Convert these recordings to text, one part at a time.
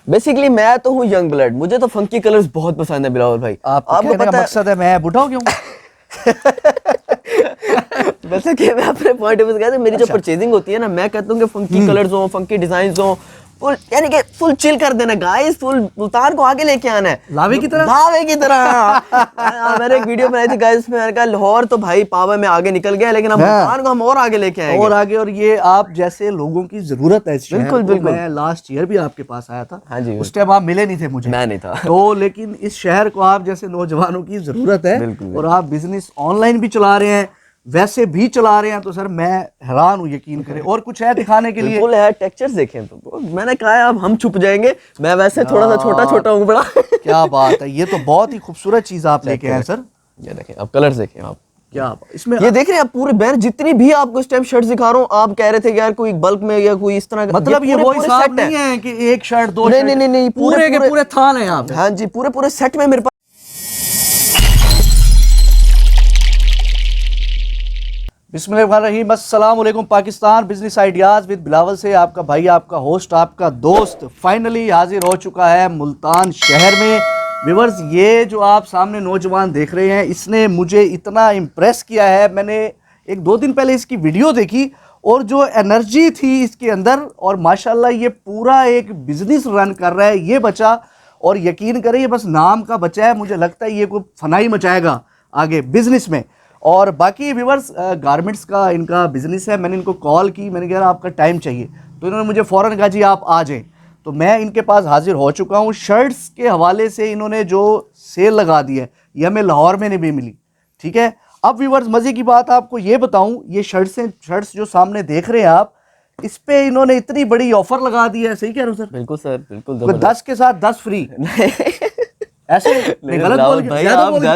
Basically मैं तो हूँ यंग ब्लड, मुझे तो फंकी कलर्स बहुत पसंद है बिलावल भाई। आपको पता है मकसद है मैं बूढ़ा हो गया हूँ। वैसे कि मैं अपने पॉइंट ऑफ व्यू से कहता हूं, मेरी जो परचेजिंग होती है ना, मैं कहता हूँ कि फंकी कलर्स हो, फंकी डिजाइन्स हो, फुल यानी कि फुल चिल कर देना गाइस, फुल मुल्तान को आगे लेके आना है लावे की तरह। लावे की तरह। मैंने एक वीडियो बनाई थी गाइस में, मैंने कहा लाहौर तो भाई पावर में आगे निकल गया, लेकिन अब मुल्तान को हम और आगे लेके आएंगे और आगे। और ये आप जैसे लोगों की जरूरत है इस शहर बिल्कुल को। बिल्कुल। मैं लास्ट ईयर भी आपके पास आया था। हाँ जी, उस टाइम आप मिले नहीं थे मुझे, मैं नहीं था। तो लेकिन इस शहर को आप जैसे नौजवानों की जरूरत है। बिल्कुल। और आप बिजनेस ऑनलाइन भी चला रहे हैं, वैसे भी चला रहे हैं, तो सर मैं हैरान हूँ, यकीन करें। और कुछ है दिखाने के लिए? बिल्कुल है, टेक्सचर्स देखें तो मैंने कहा है अब हम छुप जाएंगे, मैं वैसे थोड़ा सा छोटा छोटा हूँ बड़ा। क्या बात है, ये तो बहुत ही खूबसूरत चीज आप लेके आए सर। ये देखें, अब कलर्स देखें आप, क्या इसमें ये देख रहे हैं आप पूरे बैर, जितनी भी आपको इस टाइम शर्ट दिखा रहा हूँ, आप कह रहे थे कि यार कोई बल्क में या कोई इस तरह का, मतलब ये वो हिसाब नहीं है कि एक शर्ट दो नहीं, शर्ट, नहीं, नहीं, नहीं, पूरे के पूरे थान है यहाँ पे। हाँ जी, पूरे पूरे सेट में मेरे पास। बिस्मिल्लाहिर्रहमानिर्रहीम, अस्सलाम वालेकुम Pakistan. Business ideas with Bilawal से आपका भाई, आपका होस्ट, आपका दोस्त फाइनली हाजिर हो चुका है मुल्तान शहर में। व्यूअर्स, ये जो आप सामने नौजवान देख रहे हैं, इसने मुझे इतना इम्प्रेस किया है। मैंने एक दो दिन पहले इसकी वीडियो देखी और जो एनर्जी थी इसके अंदर, और माशाल्लाह ये पूरा एक बिजनेस रन कर रहा है ये बच्चा। और यकीन करें, ये बस नाम का बच्चा है, मुझे लगता है ये कोई फनाई मचाएगा आगे बिजनेस में। और बाकी व्यूअर्स, गारमेंट्स का इनका बिजनेस है। मैंने इनको कॉल की, मैंने कहा आपका टाइम चाहिए, तो इन्होंने मुझे फ़ौरन कहा जी आप आ जाएं। तो मैं इनके पास हाजिर हो चुका हूँ। शर्ट्स के हवाले से इन्होंने जो सेल लगा दी है, ये हमें लाहौर में नहीं भी मिली, ठीक है। अब व्यूअर्स, मज़े की बात आपको ये बताऊँ, ये शर्ट्स जो सामने देख रहे हैं आप, इस पे इन्होंने इतनी बड़ी ऑफर लगा दी है। सही कह रहे हो सर? बिल्कुल सर, बिल्कुल। 10 के साथ 10 फ्री ऐसे नहीं, गलत बोल गया?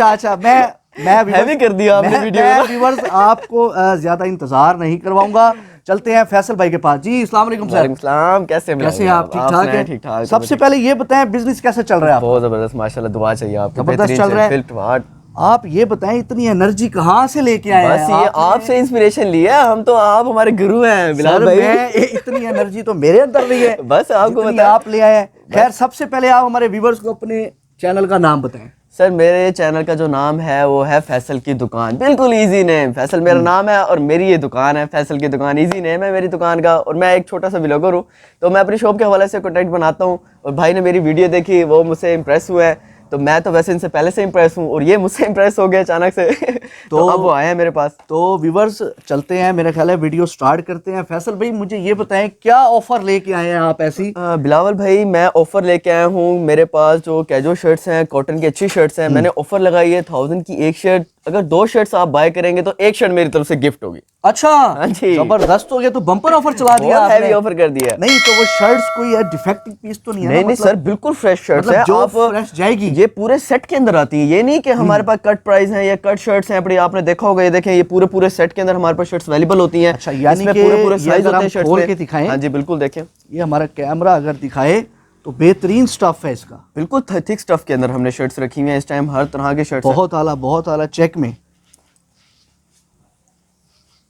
अच्छा, मैं हैवी कर दिया आपने वीडियो में। व्यूअर्स आपको ज्यादा इंतजार नहीं करवाऊंगा, चलते हैं फैसल भाई के पास। जी अस्सलाम वालेकुम सर। सलाम, कैसे हैं आप? ठीक ठाक है? ठीक ठाक। सबसे पहले ये बताएं, बिजनेस कैसे चल रहा है? बहुत जबरदस्त माशाल्लाह, दुआ चाहिए आपकी। जबरदस्त चल रहा है। आप ये बताएं, इतनी एनर्जी कहाँ से लेके आए हैं? बस ये आपसे इंस्पिरेशन लिया, हम तो आप हमारे गुरु हैं बिलाल भाई। इतनी एनर्जी तो मेरे अंदर नहीं है, बस आपको बताया, आप ले आए हैं। खैर, सबसे पहले आप हमारे व्यूअर्स को अपने चैनल का नाम बताएं। सर, मेरे चैनल का जो नाम है वो है फैसल की दुकान। बिल्कुल इजी नेम, फैसल मेरा नाम है और मेरी ये दुकान है, फैसल की दुकान। इजी नेम है मेरी दुकान का। और मैं एक छोटा सा ब्लॉगर हूँ, तो मैं अपनी शॉप के हवाले से कंटेंट बनाता हूँ। और भाई ने मेरी वीडियो देखी, वो मुझसे इम्प्रेस हुआ है, तो मैं तो वैसे इनसे पहले से इम्प्रेस हूँ और ये मुझसे इम्प्रेस हो गया अचानक से। तो अब वो आए हैं मेरे पास। तो व्यूअर्स, चलते हैं, मेरा ख्याल है वीडियो स्टार्ट करते हैं। फैसल भाई, मुझे ये बताएं, क्या ऑफर लेके आए हैं आप ऐसी? बिलावल भाई, मैं ऑफर लेके आया हूँ। मेरे पास जो कैजुअल शर्ट्स हैं, कॉटन की अच्छी शर्ट्स हैं, मैंने ऑफर लगाई है 1000 की एक शर्ट। अगर 2 शर्ट्स आप बाय करेंगे तो एक शर्ट मेरी तरफ से गिफ्ट होगी। अच्छा, हाँ जी, जबरदस्त हो गया। तो बम्पर ऑफर चला दिया आपने। हैवी ऑफर कर दिया। नहीं तो वो शर्ट्स कोई डिफेक्टिव पीस तो नहीं है? नहीं नहीं सर, बिल्कुल फ्रेश शर्ट्स है। जो फ्रेश जाएगी, ये पूरे सेट के अंदर आती है। ये नहीं कि हमारे पास कट प्राइस है या कट शर्ट्स हैं। आपने देखा होगा, ये देखें, ये पूरे सेट के अंदर हमारे पास शर्ट्स अवेलेबल होती हैं। अच्छा, यानी कि पूरे साइज होते हैं शर्ट्स खोल के दिखाएं। हाँ जी, बिल्कुल देखें। ये हमारा कैमरा अगर दिखाए तो बेहतरीन स्टफ है इसका। बिल्कुल थिक स्टफ के अंदर हमने शर्ट्स रखी हुई हैं इस टाइम, हर तरह के शर्ट्स। बहुत आला, बहुत आला, चेक में।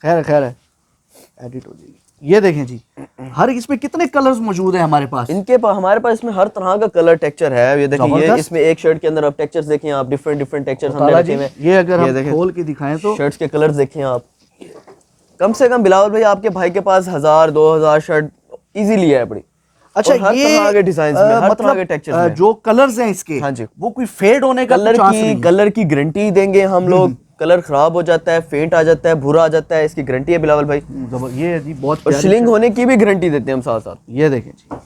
खैर है, एडिट हो जाएगी। ये देखें जी, हर इसमें कितने कलर्स मौजूद हैं हमारे पास? हमारे पास इसमें हर तरह का कलर टेक्सचर है। ये देखिए, ये इसमें एक शर्ट के अंदर आप टेक्सचर्स देखें, आप डिफरेंट टेक्सचर्स हमने रखे हुए हैं। ये अगर हम खोल के दिखाएं तो शर्ट्स के कलर्स देखें आप। कम से कम बिलावल भाई, आपके भाई के पास 1000-2000 शर्ट इजीली है बड़ी। अच्छा, हर तरह के डिजाइन में, हर तरह के टेक्सचर्स में। जो कलर्स हैं इसके, हाँ जी, वो कोई फेड होने का कलर की गारंटी देंगे हम लोग। कलर खराब हो जाता है, फेंट आ जाता है, भूरा आ जाता है, इसकी गारंटी है बिलावल भाई। ये जी बहुत, और शिलिंग होने की भी गारंटी देते हैं हम साथ साथ। ये देखें जी,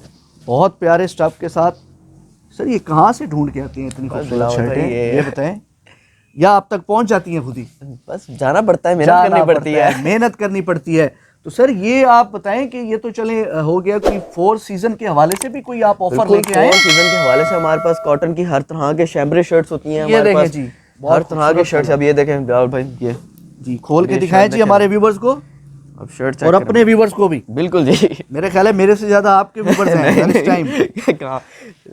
बहुत प्यारे स्टफ के साथ। सर, ये कहाँ से ढूंढ के आती हैं इतनी खूबसूरत शर्टें? ये बताएं, या आप तक पहुंच जाती हैं खुद ही? बस जाना पड़ता है, मेहनत करनी पड़ती है। मेहनत करनी पड़ती है। तो सर, ये आप बताएं कि ये तो चले हो गया, कोई 4 सीजन के हवाले से भी कोई आप ऑफर लेके आए? 4 सीजन के हवाले से हमारे पास कॉटन की हर तरह के शैम्ब्रे शर्ट्स होती हैं। ये देखें जी, हर तरह के शर्ट्स। अब ये देखें बिलावल भाई, ये जी खोल के दिखाएं जी हमारे व्यूअर्स को। अब शर्ट और अपने व्यूवर्स को भी। बिल्कुल जी। मेरे ख्याल है मेरे से ज्यादा आपके व्यूवर्स हैं इस टाइम। कहाँ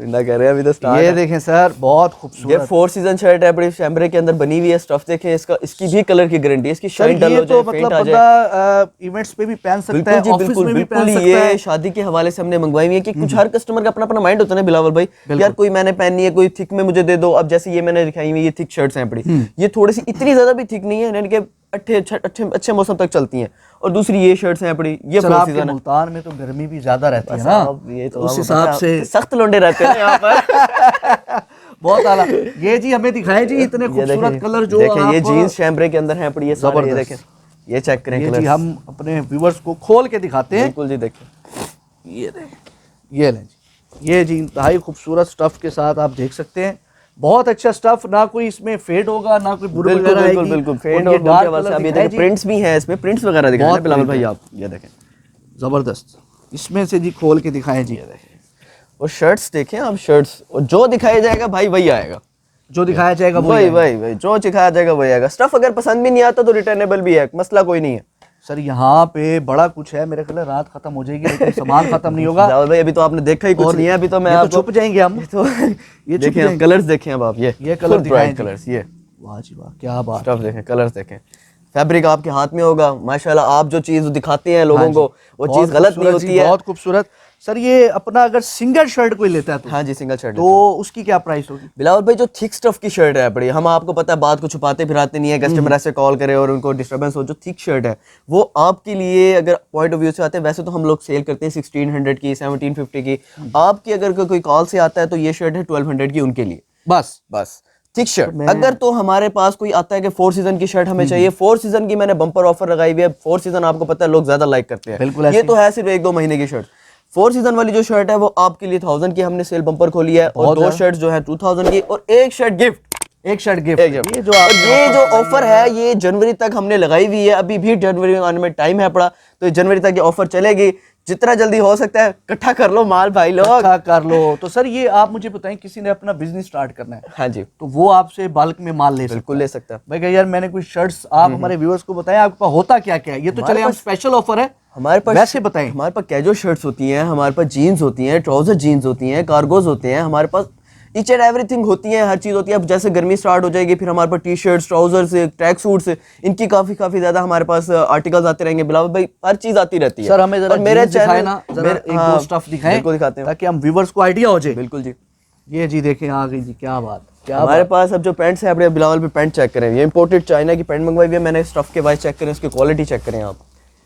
ना कर रहे हैं, अभी तो स्टार्ट ये देखें सर, बहुत ये खूबसूरत। 4 सीजन शर्ट है, बड़ी शैम्बरे के अंदर बनी हुई है। स्टफ देखें इसका, इसकी भी कलर की गारंटी है, इसकी सर शाइन डल ये हो तो जाए, मतलब फेंट आ जाए। बंदा इवेंट्स पे भी पहन सकता बिल्कुल है, जी, ऑफिस बिल्कुल में भी बिल्कुल। पहन सकता ये है। शादी के हवाले से हमने मंगवाई हुई है कि कुछ हर कस्टमर का अपना अपना माइंड होता है ना बिलावल भाई, यार कोई मैंने पहननी है, कोई थिक में मुझे दे दो। अब जैसे ये मैंने दिखाई हुई ये थिक शर्ट्स हैं बड़ी, ये थोड़ी सी इतनी ज्यादा भी थिक नहीं है, यानी कि अच्छे मौसम तक चलती हैं। और दूसरी ये शर्ट्स हैं बड़ी, ये सर 4 आपके सीजन है। मुल्तान में तो गर्मी भी ज्यादा रहती है बस ना, अब ये तो उस आपको हिसाब पता है, से सख्त लोंडे रहते हैं यहाँ पर। बहुत आला। ये जी हमें दिखाएं जी इतने ये खूबसूरत देखें, कलर जो देखें आप ये जीन्स शैम्बरे के अंदर हैं पड़ी, ये सारे, ये जबरदस्त। देखें, ये चेक करें ये जी कलर्स। हम अपने व्यूवर्स को खोल के दिखाते हैं। बिल्कुल जी, देखें ये देखें, ये लें जी, ये जी इंतहाई खूबसूरत स्टफ के साथ आप देख सकते हैं। बहुत अच्छा स्टफ, ना कोई इसमें फेड होगा, ना कोई बुर बिल्कुल वगैरह बिल्कुल आएगी। बिल्कुल। फेड और ये और बुर के डार्क हवाले से कलर आप ये दिखाए देखें, जी, प्रिंट्स भी हैं इसमें, प्रिंट्स वगैरह दिखाएं ना बहुत बिलावल भाई प्रिंट आप, ये देखें जबरदस्त। इसमें से जी खोल के दिखाएं जी, और शर्ट्स देखें आप, शर्ट्स और जो दिखाया जाएगा भाई वही आएगा, जो दिखाया जाएगा वो वही वही वही जो दिखाया जाएगा वही आएगा। स्टफ अगर पसंद भी नहीं आता तो रिटर्नेबल भी है, मसला कोई नहीं है। सर यहाँ पे बड़ा कुछ है, मेरे ख्याल है रात खत्म हो जाएगी लेकिन सामान खत्म नहीं होगा। बिलावल भाई अभी तो आपने देखा ही कुछ और नहीं है, अभी तो मैं ये तो आपको छुप जाएंगे हम, ये तो ये छुप देखें आप जाएंगे। कलर्स देखें अब आप, ये कलर दिखाएं जी। कलर्स, ये वाह जी वाह, क्या बात। स्टफ देखें, कलर्स देखें, फैब्रिक आपके हाथ में होगा माशाल्लाह। आप जो चीज दिखाते हैं लोगों को वो बहुत चीज गलत नहीं खूबसूरत जी, होती है। बहुत खूबसूरत। सर ये अपना अगर सिंगल शर्ट कोई लेता है तो हाँ जी, सिंगल शर्ट तो उसकी क्या प्राइस होगी? बिलावल भाई जो थिक स्टफ की शर्ट है बड़ी, हम आपको पता है बात को छुपाते फिराते नहीं है, कस्टमर ऐसे कॉल करे और उनको डिस्टर्बेंस हो। जो थिक शर्ट है वो आपके लिए अगर पॉइंट ऑफ व्यू से आते हैं, वैसे तो हम लोग सेल करते हैं 1600 की, 1750 की। आपकी अगर कोई कॉल से आता है तो ये शर्ट है 1200 की उनके लिए, बस थिक शर्ट। अगर तो हमारे पास कोई आता है कि 4 सीजन की शर्ट हमें चाहिए, 4 सीजन की मैंने बम्पर ऑफर लगाई हुई है। 4 सीजन आपको पता है लोग ज्यादा लाइक करते बिल्कुल हैं, ऐसे ये तो है सिर्फ 1-2 महीने की शर्ट। 4 सीजन वाली जो शर्ट है वो आपके लिए 1000 की हमने सेल बम्पर खोली है, और 2 शर्ट जो है 2000 की, और एक शर्ट गिफ्ट, एक शर्ट गिफ्ट। ये जो ऑफर है ये जनवरी तक हमने लगाई हुई है। अभी भी जनवरी में आने में टाइम है पड़ा, तो ये जनवरी तक ये ऑफर चलेगी। जितना जल्दी हो सकता है इकट्ठा कर लो माल भाई लोग, इकट्ठा कर लो। तो सर ये आप मुझे बताएं, किसी ने अपना बिजनेस स्टार्ट करना है हाँ जी तो वो आपसे बल्क में माल ले सकता बिल्कुल ले सकता है। है। मैं कहा यार मैंने कुछ शर्ट्स, आप हमारे व्यूअर्स को बताएं आपके पास होता क्या क्या है। ये तो चले हम स्पेशल ऑफर है, हमारे पास वैसे बताएं। हमारे पास कैजुअल शर्ट्स होती हैं, हमारे पास जीन्स होती हैं, ट्राउजर जीन्स होती हैं, कार्गोज होते हैं, हमारे पास ईच एंड एवरीथिंग होती है, हर चीज़ होती है। अब जैसे गर्मी स्टार्ट हो जाएगी फिर हमारे पास T shirts, trousers, track suits, इनकी काफ़ी ज़्यादा हमारे पास आर्टिकल्स आते रहेंगे। बिलावल भाई हर चीज़ आती रहती है। सर हमें जरा और मेरे जीन्स दिखाएं चैनल ना, जरा एक दो स्टफ दिखाएं बिल्कुल दिखाते हैं, ताकि हम व्यूअर्स को आइडिया हो जाए। बिल्कुल जी। ये जी देखें आ गई जी, क्या बात, क्या हमारे पास अब जो पैंट्स है अपने बिलावल पे पैंट चेक करें, ये इंपोर्टेड चाइना की पैंट मंगवाई हुई है मैंने। स्टफ के वाइज चेक करें, उसकी क्वालिटी चेक करें आप।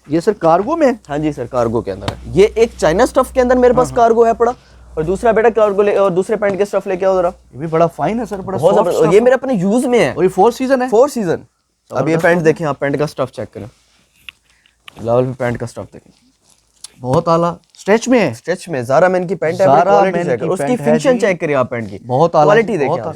ये सर कार्गो में? हाँ जी सर, कार्गो के अंदर है। ये एक चाइना स्टफ के अंदर मेरे पास कार्गो है पड़ा, और दूसरा बेटा कार्गो ले, और दूसरे पैंट के स्टफ लेके आओ जरा। ये भी बड़ा फाइन है सर, बड़ा बहुत soft जबरदस्त, और stuff ये मेरे अपने यूज में है। और ये 4 सीजन है? 4 सीजन। अब ये पैंट देखें आप, पैंट का स्टफ चेक करें, बिलावल पे पैंट का स्टफ देखें, बहुत आला। स्ट्रेच में है? स्ट्रेच में ज़ारा मैन की पैंट है, ज़ारा क्वालिटी मैन चेक की करें, उसकी पैंट है फिनिशिंग जी। चेक करिए आप पैंट की, बहुत आला, क्वालिटी देखिए बहुत आप। आला।